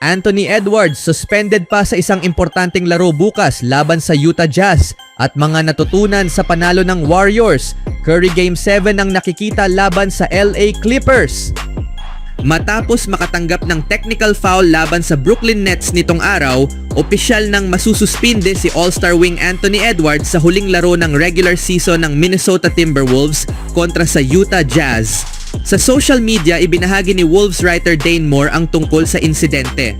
Anthony Edwards suspended pa sa isang importanteng laro bukas laban sa Utah Jazz at mga natutunan sa panalo ng Warriors. Curry Game 7 ang nakikita laban sa LA Clippers. Matapos makatanggap ng technical foul laban sa Brooklyn Nets nitong araw, opisyal nang masususpinde si All-Star wing Anthony Edwards sa huling laro ng regular season ng Minnesota Timberwolves kontra sa Utah Jazz. Sa social media, ibinahagi ni Wolves writer Dane Moore ang tungkol sa insidente.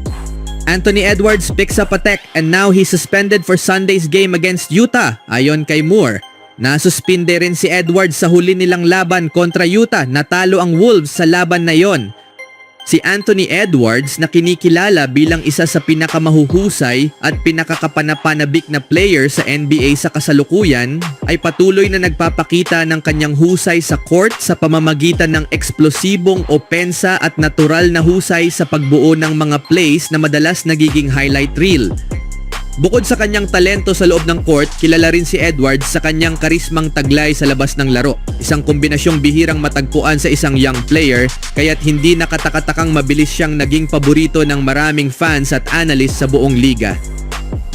Anthony Edwards picks up a tech and now he's suspended for Sunday's game against Utah, ayon kay Moore. Nasuspinde rin si Edwards sa huli nilang laban kontra Utah, natalo ang Wolves sa laban na yon. Si Anthony Edwards na kinikilala bilang isa sa pinakamahuhusay at pinakakapanapanabik na player sa NBA sa kasalukuyan ay patuloy na nagpapakita ng kanyang husay sa court sa pamamagitan ng eksplosibong opensa at natural na husay sa pagbuo ng mga plays na madalas nagiging highlight reel. Bukod sa kanyang talento sa loob ng court, kilala rin si Edwards sa kanyang karismang taglay sa labas ng laro. Isang kombinasyong bihirang matagpuan sa isang young player, kaya't hindi nakatakatakang mabilis siyang naging paborito ng maraming fans at analysts sa buong liga.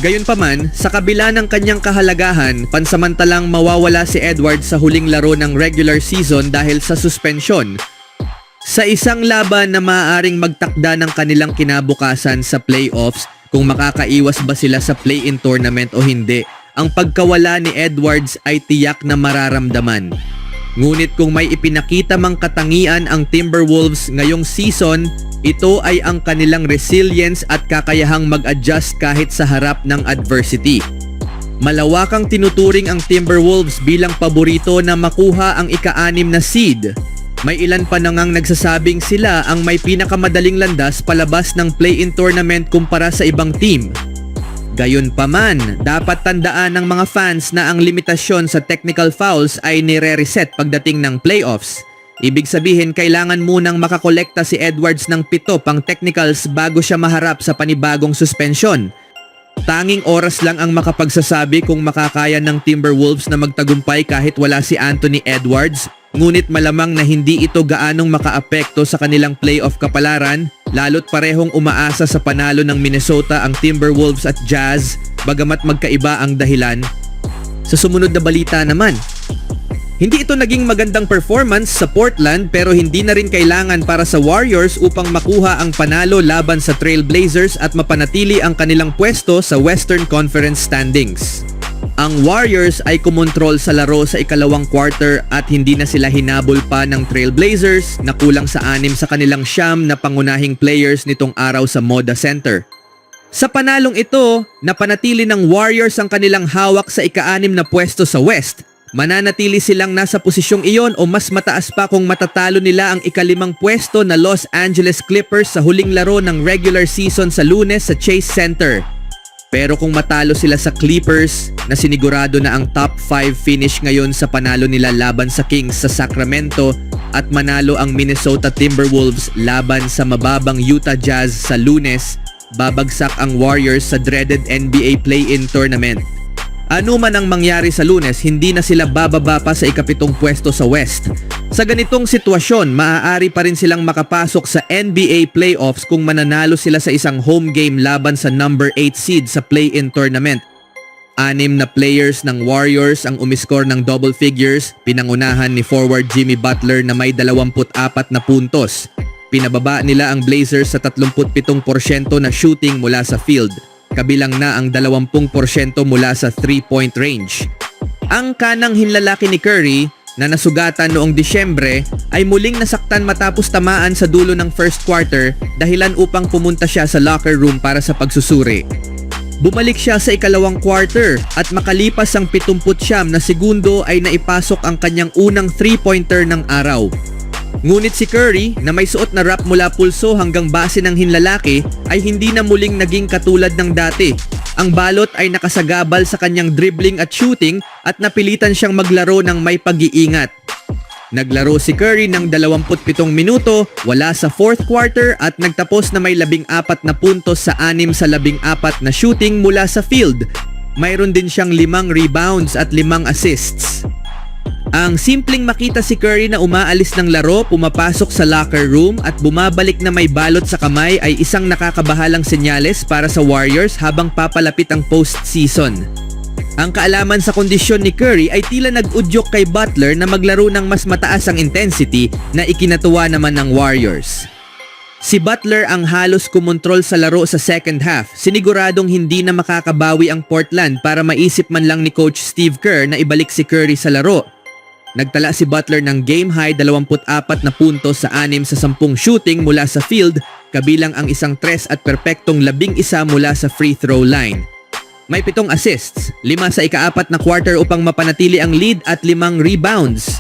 Gayunpaman, sa kabila ng kanyang kahalagahan, pansamantalang mawawala si Edwards sa huling laro ng regular season dahil sa suspensyon. Sa isang laban na maaaring magtakda ng kanilang kinabukasan sa playoffs, kung makakaiwas ba sila sa play-in tournament o hindi, ang pagkawala ni Edwards ay tiyak na mararamdaman. Ngunit kung may ipinakita mang katangian ang Timberwolves ngayong season, ito ay ang kanilang resilience at kakayahang mag-adjust kahit sa harap ng adversity. Malawakang tinuturing ang Timberwolves bilang paborito na makuha ang ika-6 na seed. May ilan pa nang nagsasabing sila ang may pinakamadaling landas palabas ng play-in tournament kumpara sa ibang team. Gayunpaman, dapat tandaan ng mga fans na ang limitasyon sa technical fouls ay nire-reset pagdating ng playoffs. Ibig sabihin, kailangan munang makakolekta si Edwards ng 7 pang technicals bago siya maharap sa panibagong suspensyon. Tanging oras lang ang makapagsasabi kung makakaya ng Timberwolves na magtagumpay kahit wala si Anthony Edwards. Ngunit malamang na hindi ito gaanong makaapekto sa kanilang playoff kapalaran, lalo't parehong umaasa sa panalo ng Minnesota ang Timberwolves at Jazz, bagamat magkaiba ang dahilan. Sa sumunod na balita naman, hindi ito naging magandang performance sa Portland pero hindi na rin kailangan para sa Warriors upang makuha ang panalo laban sa Trail Blazers at mapanatili ang kanilang pwesto sa Western Conference standings. Ang Warriors ay kumontrol sa laro sa ikalawang quarter at hindi na sila hinabol pa ng Trail Blazers na kulang sa 6 sa kanilang 9 na pangunahing players nitong araw sa Moda Center. Sa panalong ito, napanatili ng Warriors ang kanilang hawak sa ika-6 na pwesto sa West. Mananatili silang nasa posisyong iyon o mas mataas pa kung matatalo nila ang ika-5 pwesto na Los Angeles Clippers sa huling laro ng regular season sa Lunes sa Chase Center. Pero kung matalo sila sa Clippers na sinigurado na ang top 5 finish ngayon sa panalo nila laban sa Kings sa Sacramento at manalo ang Minnesota Timberwolves laban sa mababang Utah Jazz sa Lunes, babagsak ang Warriors sa dreaded NBA play-in tournament. Ano man ang mangyari sa Lunes, hindi na sila bababa pa sa ika-7 pwesto sa West. Sa ganitong sitwasyon, maaari pa rin silang makapasok sa NBA playoffs kung mananalo sila sa isang home game laban sa number 8 seed sa play-in tournament. 6 na players ng Warriors ang umiskor ng double figures, pinangunahan ni forward Jimmy Butler na may 24 na puntos. Pinababa nila ang Blazers sa 37% na shooting mula sa field. Kabilang na ang 20% mula sa 3-point range. Ang kanang hinlalaki ni Curry na nasugatan noong Disyembre ay muling nasaktan matapos tamaan sa dulo ng first quarter dahilan upang pumunta siya sa locker room para sa pagsusuri. Bumalik siya sa ikalawang quarter at makalipas ang 79 na segundo ay naipasok ang kanyang unang 3-pointer ng araw. Ngunit si Curry na may suot na wrap mula pulso hanggang base ng hinlalaki ay hindi na muling naging katulad ng dati. Ang balot ay nakasagabal sa kanyang dribbling at shooting at napilitan siyang maglaro ng may pag-iingat. Naglaro si Curry ng 27 minuto, wala sa fourth quarter at nagtapos na may 14 na puntos sa 6 sa 14 na shooting mula sa field. Mayroon din siyang 5 rebounds at 5 assists. Ang simpleng makita si Curry na umaalis ng laro, pumapasok sa locker room at bumabalik na may balot sa kamay ay isang nakakabahalang senyales para sa Warriors habang papalapit ang postseason. Ang kaalaman sa kondisyon ni Curry ay tila nag-udyok kay Butler na maglaro ng mas mataas ang intensity na ikinatuwa naman ng Warriors. Si Butler ang halos kumontrol sa laro sa second half, siniguradong hindi na makakabawi ang Portland para maisip man lang ni Coach Steve Kerr na ibalik si Curry sa laro. Nagtala si Butler ng game-high 24 na puntos sa 6 sa 10 shooting mula sa field, kabilang ang isang tres at perpektong 11 mula sa free throw line. May 7 assists, 5 sa ika-4 na quarter upang mapanatili ang lead at 5 rebounds.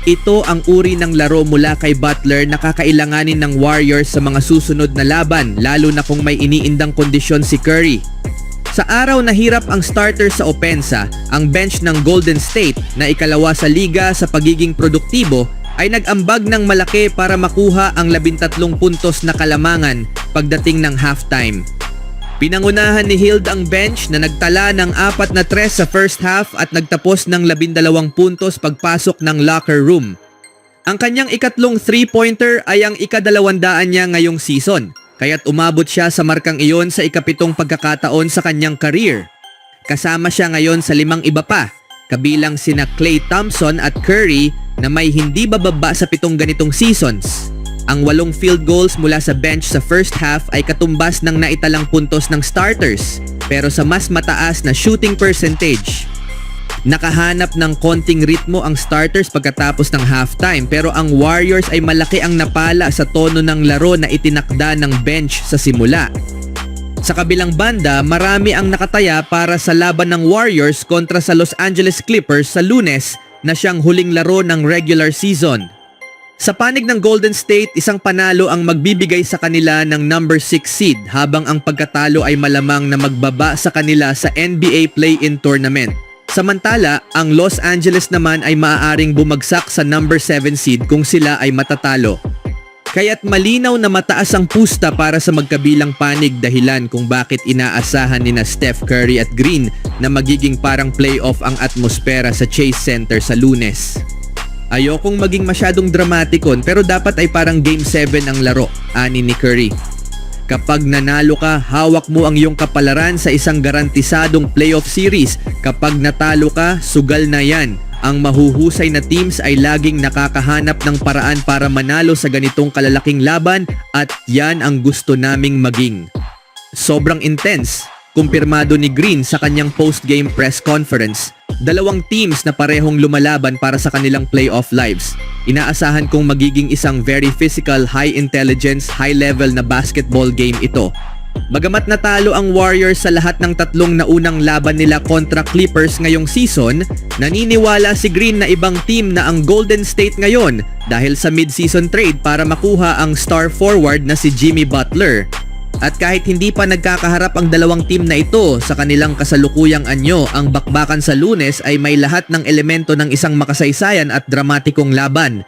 Ito ang uri ng laro mula kay Butler na kakailanganin ng Warriors sa mga susunod na laban, lalo na kung may iniindang kondisyon si Curry. Sa araw na hirap ang starter sa opensa, ang bench ng Golden State na ikalawa sa liga sa pagiging produktibo ay nag-ambag ng malaki para makuha ang 13 puntos na kalamangan pagdating ng halftime. Pinangunahan ni Hield ang bench na nagtala ng 4 na tres sa first half at nagtapos ng 12 puntos pagpasok ng locker room. Ang kanyang ikatlong 3-pointer ay ang ika-200 niya ngayong season. Kaya't umabot siya sa markang iyon sa ika-7 pagkakataon sa kanyang career. Kasama siya ngayon sa 5 iba pa, kabilang sina Klay Thompson at Curry na may hindi bababa sa 7 ganitong seasons. Ang 8 field goals mula sa bench sa first half ay katumbas ng naitalang puntos ng starters, pero sa mas mataas na shooting percentage. Nakahanap ng konting ritmo ang starters pagkatapos ng halftime, pero ang Warriors ay malaki ang napala sa tono ng laro na itinakda ng bench sa simula. Sa kabilang banda, marami ang nakataya para sa laban ng Warriors kontra sa Los Angeles Clippers sa Lunes na siyang huling laro ng regular season. Sa panig ng Golden State, isang panalo ang magbibigay sa kanila ng number 6 seed habang ang pagkatalo ay malamang na magbaba sa kanila sa NBA Play-in Tournament. Samantala, ang Los Angeles naman ay maaaring bumagsak sa number 7 seed kung sila ay matatalo. Kaya't malinaw na mataas ang pusta para sa magkabilang panig, dahilan kung bakit inaasahan nina Steph Curry at Green na magiging parang playoff ang atmosfera sa Chase Center sa Lunes. Ayokong maging masyadong dramatikon pero dapat ay parang Game 7 ang laro, ani ni Curry. Kapag nanalo ka, hawak mo ang iyong kapalaran sa isang garantisadong playoff series. Kapag natalo ka, sugal na yan. Ang mahuhusay na teams ay laging nakakahanap ng paraan para manalo sa ganitong kalalaking laban at yan ang gusto naming maging. Sobrang intense, kumpirmado ni Green sa kanyang post-game press conference. 2 teams na parehong lumalaban para sa kanilang playoff lives. Inaasahan kong magiging isang very physical, high-intelligence, high-level na basketball game ito. Bagamat natalo ang Warriors sa lahat ng 3 naunang laban nila kontra Clippers ngayong season, naniniwala si Green na ibang team na ang Golden State ngayon dahil sa mid-season trade para makuha ang star forward na si Jimmy Butler. At kahit hindi pa nagkakaharap ang 2 team na ito sa kanilang kasalukuyang anyo, ang bakbakan sa Lunes ay may lahat ng elemento ng isang makasaysayan at dramatikong laban.